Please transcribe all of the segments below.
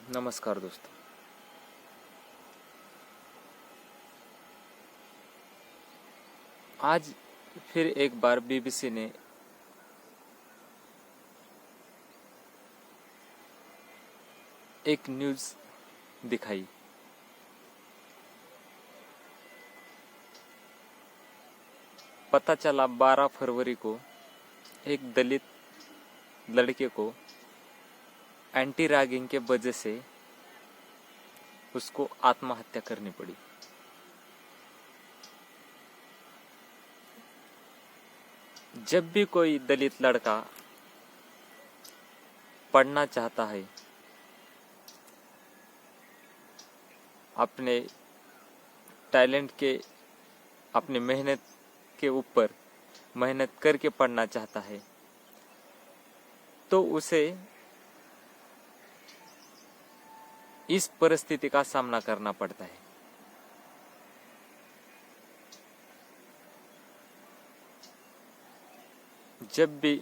नमस्कार दोस्तों। आज फिर एक बार बीबीसी ने एक न्यूज़ दिखाई। पता चला 12 फरवरी को एक दलित लड़के को एंटी रैगिंग के वजह से उसको आत्महत्या करनी पड़ी। जब भी कोई दलित लड़का पढ़ना चाहता है, अपने टैलेंट के, अपने मेहनत के ऊपर मेहनत करके पढ़ना चाहता है, तो उसे इस परिस्थिति का सामना करना पड़ता है। जब भी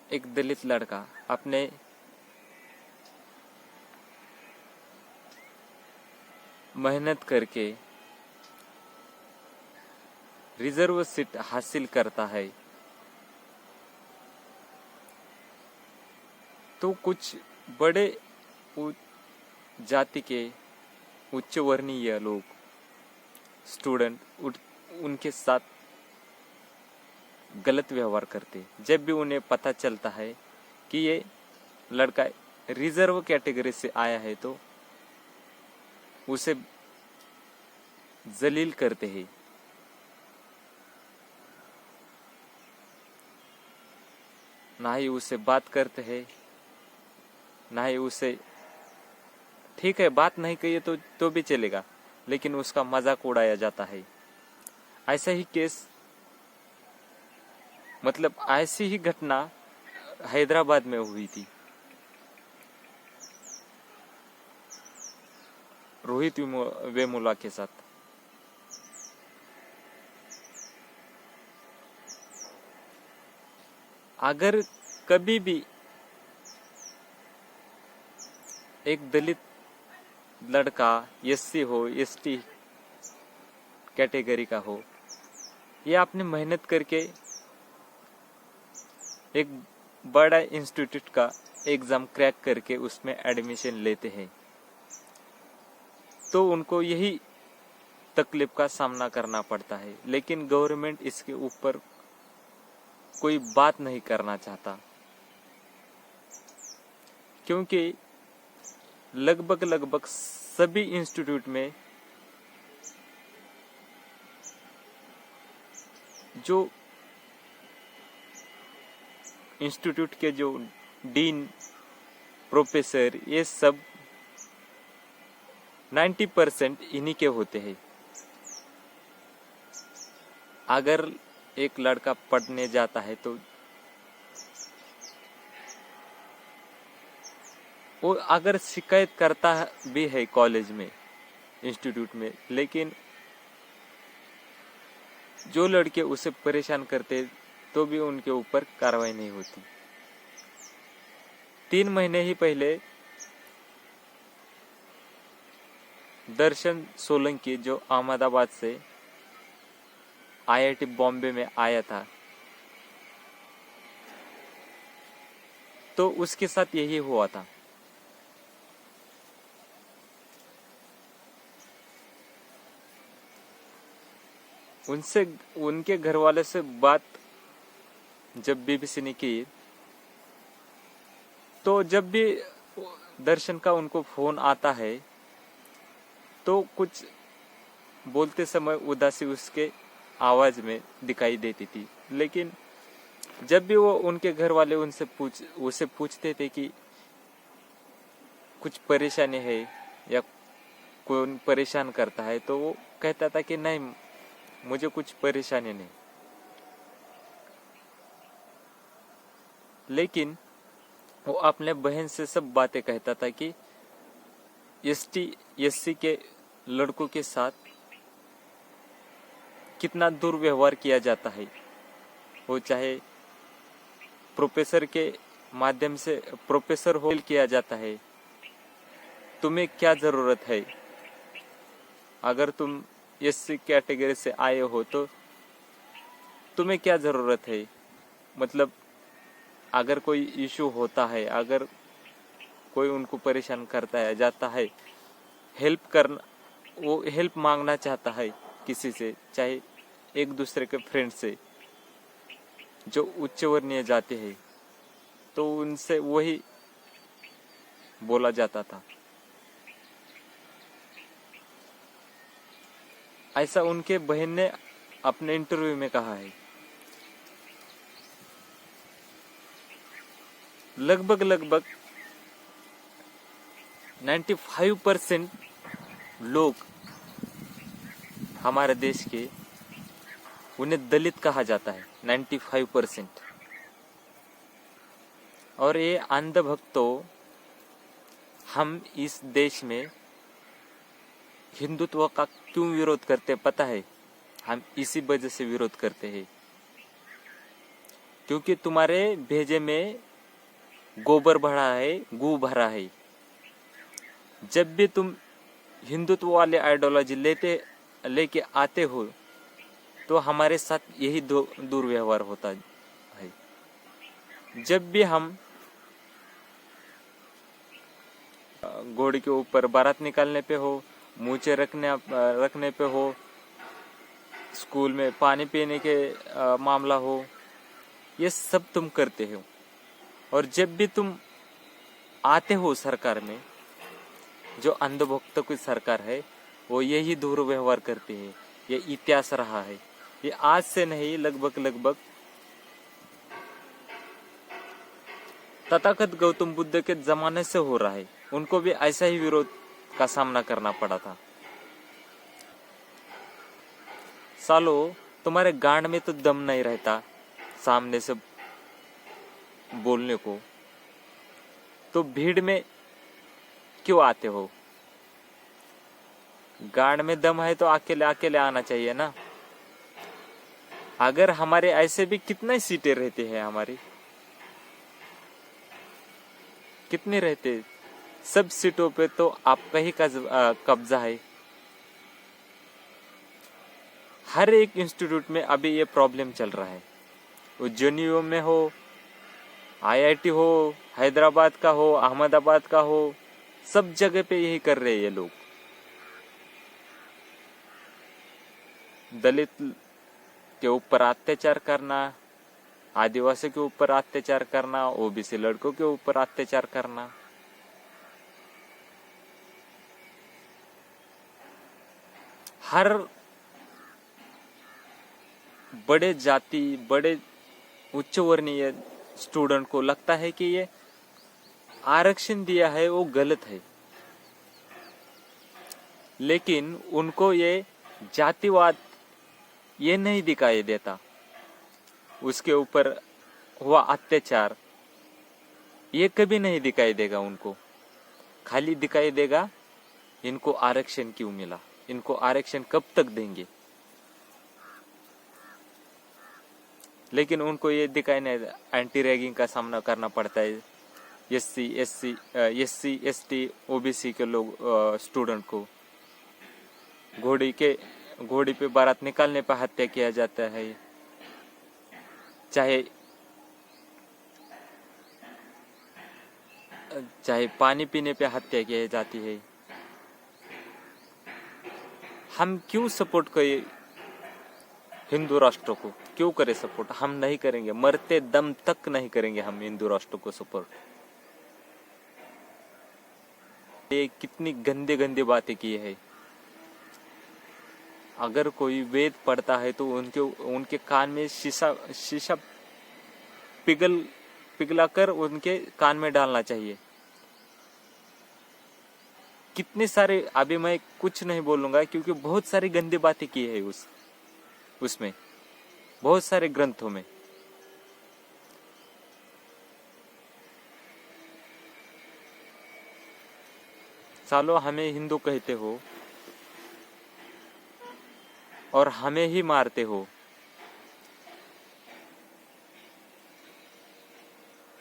एक दलित लड़का अपने मेहनत करके रिजर्व सीट हासिल करता है, तो कुछ बड़े जाति के उच्च वर्णीय लोग, स्टूडेंट, उनके साथ गलत व्यवहार करते। जब भी उन्हें पता चलता है कि ये लड़का रिजर्व कैटेगरी से आया है, तो उसे जलील करते हैं। ना ही उसे बात करते हैं, ना ही उसे, ठीक है बात नहीं कही तो भी चलेगा, लेकिन उसका मजाक उड़ाया जाता है। ऐसा ही केस, मतलब ऐसी ही घटना हैदराबाद में हुई थी। रोहित वेमुला के साथ। अगर कभी भी एक दलित लड़का एससी हो, एसटी कैटेगरी का हो, ये अपनी मेहनत करके एक बड़ा इंस्टीट्यूट का एग्जाम क्रैक करके उसमें एडमिशन लेते हैं, तो उनको यही तकलीफ का सामना करना पड़ता है। लेकिन गवर्नमेंट इसके ऊपर कोई बात नहीं करना चाहता, क्योंकि लगभग सभी इंस्टीट्यूट में जो इंस्टीट्यूट के जो डीन, प्रोफेसर, ये सब 90% इन्हीं के होते हैं। अगर एक लड़का पढ़ने जाता है तो वो अगर शिकायत करता भी है कॉलेज में, इंस्टीट्यूट में, लेकिन जो लड़के उसे परेशान करते तो भी उनके ऊपर कार्रवाई नहीं होती। 3 महीने ही पहले दर्शन सोलंकी, जो अहमदाबाद से आईआईटी बॉम्बे में आया था, तो उसके साथ यही हुआ था। उनसे, उनके घर वाले से बात जब बीबीसी ने की, तो जब भी दर्शन का उनको फोन आता है, तो कुछ बोलते समय उदासी उसके आवाज में दिखाई देती थी। लेकिन जब भी वो, उनके घर वाले उसे पूछते थे कि कुछ परेशानी है या कौन परेशान करता है, तो वो कहता था कि नहीं, मुझे कुछ परेशानी नहीं। लेकिन वो अपने बहन से सब बातें कहता था कि एसटी एससी के लड़कों के साथ कितना दुर्व्यवहार किया जाता है, वो चाहे प्रोफेसर के माध्यम से प्रोफेसर हो किया जाता है। तुम्हें क्या जरूरत है? अगर तुम एससी कैटेगरी से आए हो तो तुम्हें क्या जरूरत है? मतलब अगर कोई इशू होता है, अगर कोई उनको परेशान करता है, जाता है, हेल्प करना, वो हेल्प मांगना चाहता है किसी से, चाहे एक दूसरे के फ्रेंड से जो उच्च वर्णीय जाते हैं, तो उनसे वही बोला जाता था। ऐसा उनके बहन ने अपने इंटरव्यू में कहा है। लगभग 95% लोग हमारे देश के, उन्हें दलित कहा जाता है, 95%। और ये अंधभक्तों, हम इस देश में हिंदुत्व का क्यों विरोध करते पता है? हम इसी वजह से विरोध करते हैं क्योंकि तुम्हारे भेजे में गोबर भरा है, गू भरा है। जब भी तुम हिंदुत्व वाले आइडियोलॉजी लेके आते हो तो हमारे साथ यही दुर्व्यवहार होता है। जब भी हम घोड़ी के ऊपर बारात निकालने पे हो, मूछें रखने पे हो, स्कूल में पानी पीने के मामला हो, ये सब तुम करते हो। और जब भी तुम आते हो सरकार में, जो अंधभक्तों की सरकार है, वो यही दुर्व्यवहार करती है। ये इतिहास रहा है, ये आज से नहीं, लगभग तथागत गौतम बुद्ध के जमाने से हो रहा है। उनको भी ऐसा ही विरोध का सामना करना पड़ा था। सालों, तुम्हारे गांड में तो दम नहीं रहता सामने से बोलने को, तो भीड़ में क्यों आते हो? गांड में दम है तो अकेले आना चाहिए ना। अगर हमारे ऐसे भी कितने सीटें रहती है, हमारी कितने रहते, सब सीटों पे तो आपका ही कब्जा है। हर एक इंस्टीट्यूट में अभी ये प्रॉब्लम चल रहा है। वो जेएनयू में हो, आईआईटी हो, हैदराबाद का हो, अहमदाबाद का हो, सब जगह पे यही कर रहे हैं ये लोग। दलित के ऊपर अत्याचार करना, आदिवासी के ऊपर अत्याचार करना, ओबीसी लड़कों के ऊपर अत्याचार करना। हर बड़े जाति, बड़े उच्च वर्णीय स्टूडेंट को लगता है कि ये आरक्षण दिया है वो गलत है, लेकिन उनको ये जातिवाद ये नहीं दिखाई देता। उसके ऊपर हुआ अत्याचार ये कभी नहीं दिखाई देगा उनको। खाली दिखाई देगा इनको आरक्षण क्यों मिला, इनको आरक्षण कब तक देंगे। लेकिन उनको ये दिखाई नहीं, एंटी रैगिंग का सामना करना पड़ता है। एससी एसटी ओबीसी के लोग स्टूडेंट को घोड़ी पे बारात निकालने पर हत्या किया जाता है, चाहे पानी पीने पे हत्या की जाती है। हम क्यों सपोर्ट करें हिंदू राष्ट्र को? क्यों करें सपोर्ट? हम नहीं करेंगे, मरते दम तक नहीं करेंगे हम हिंदू राष्ट्र को सपोर्ट। ये कितनी गंदे गंदे बातें की है। अगर कोई वेद पढ़ता है तो उनके कान में शीशा पिघलाकर उनके कान में डालना चाहिए। कितने सारे, अभी मैं कुछ नहीं बोलूंगा क्योंकि बहुत सारी गंदी बातें की है उसमें, बहुत सारे ग्रंथों में। सालों हमें हिंदू कहते हो और हमें ही मारते हो।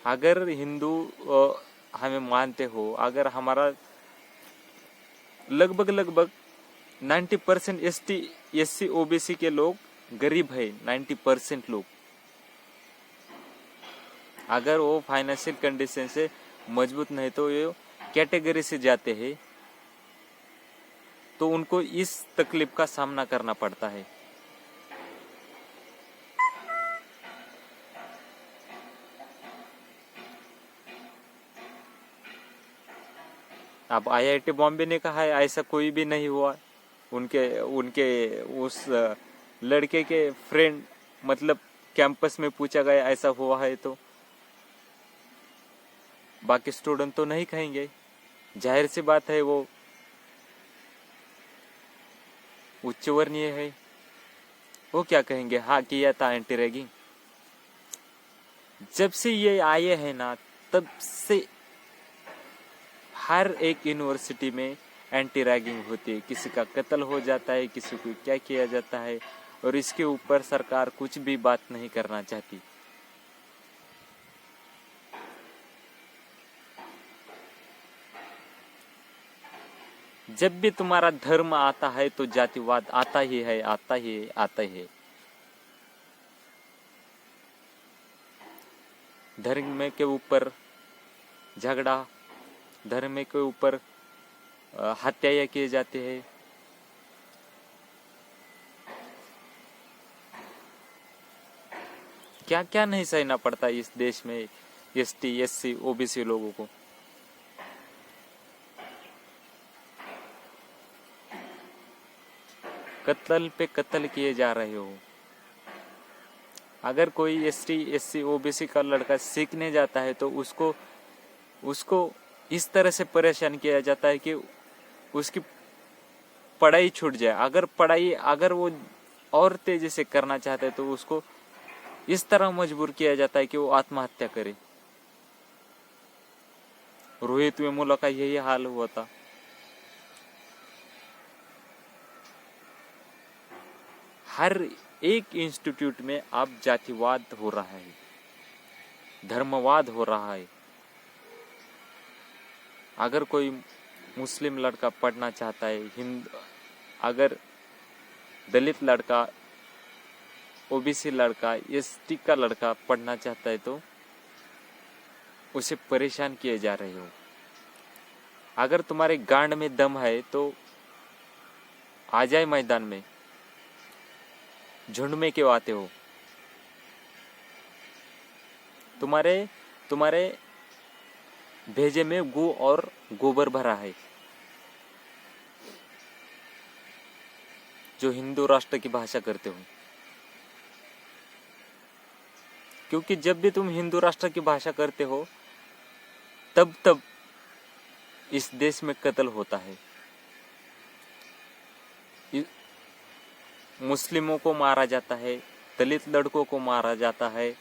अगर हिंदू हमें मानते हो, अगर हमारा लगभग 90% ST SC OBC के लोग गरीब है, 90% लोग, अगर वो फाइनेंशियल कंडीशन से मजबूत नहीं तो ये कैटेगरी से जाते हैं, तो उनको इस तकलीफ का सामना करना पड़ता है। अब IIT बॉम्बे ने कहा है ऐसा कोई भी नहीं हुआ, उनके उनके उस लड़के के फ्रेंड मतलब कैंपस में पूछा गया ऐसा हुआ है, तो बाकी स्टूडेंट तो नहीं कहेंगे, जाहिर सी बात है वो उच्च वर्णीय है, वो क्या कहेंगे, हाँ किया था एंटी रैगिंग। जब से ये आए हैं ना, तब से हर एक यूनिवर्सिटी में एंटी रैगिंग होती है, किसी का कत्ल हो जाता है, किसी को क्या किया जाता है, और इसके ऊपर सरकार कुछ भी बात नहीं करना चाहती। जब भी तुम्हारा धर्म आता है तो जातिवाद आता ही है, आता ही है, आता ही है। धर्म के ऊपर झगड़ा, धर्म के ऊपर हत्याएं किए जाते हैं। क्या क्या नहीं सहना पड़ता इस देश में ST SC OBC लोगों को। कत्ल पे कत्ल किए जा रहे हो। अगर कोई ST SC OBC का लड़का सीखने जाता है तो उसको इस तरह से परेशान किया जाता है कि उसकी पढ़ाई छूट जाए। अगर वो और तेजी से करना चाहता है तो उसको इस तरह मजबूर किया जाता है कि वो आत्महत्या करे। रोहित वेमुला का यही हाल हुआ था। हर एक इंस्टीट्यूट में अब जातिवाद हो रहा है, धर्मवाद हो रहा है। अगर कोई मुस्लिम लड़का पढ़ना चाहता है, अगर दलित लड़का, OBC लड़का, ST का लड़का पढ़ना चाहता है तो उसे परेशान किए जा रहे हो। अगर तुम्हारे गांड में दम है तो आ जाए मैदान में, झुंड में क्यों आते हो? तुम्हारे भेजे में गू और गोबर भरा है। जो हिंदू राष्ट्र की भाषा करते हो, क्योंकि जब भी तुम हिंदू राष्ट्र की भाषा करते हो तब इस देश में कत्ल होता है। मुस्लिमों को मारा जाता है, दलित लड़कों को मारा जाता है,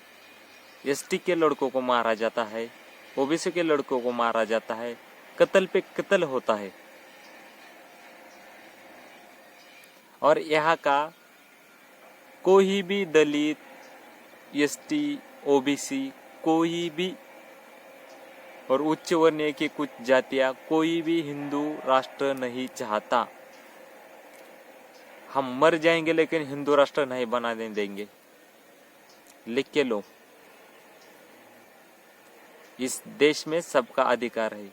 ST के लड़कों को मारा जाता है, OBC के लड़कों को मारा जाता है। कत्ल पे कत्ल होता है। और यहाँ का कोई भी दलित, ST OBC, कोई भी और उच्च वर्णीय की कुछ जातियां, कोई भी हिंदू राष्ट्र नहीं चाहता। हम मर जाएंगे लेकिन हिंदू राष्ट्र नहीं बनाने देंगे। लिख के लो, इस देश में सबका अधिकार है,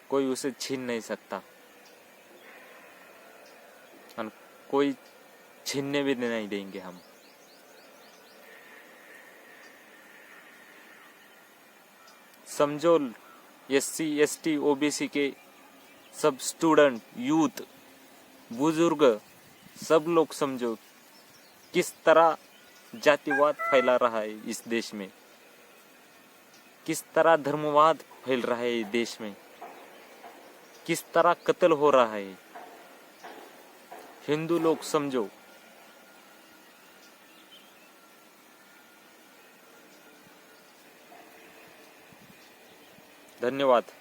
कोई उसे छीन नहीं सकता और कोई छीनने भी नहीं देंगे हम। समझो, SC ST OBC के सब स्टूडेंट, यूथ, बुजुर्ग, सब लोग समझो किस तरह जातिवाद फैला रहा है इस देश में, किस तरह धर्मवाद फैल रहा है इस देश में, किस तरह कत्ल हो रहा है। हिंदू लोग समझो। धन्यवाद।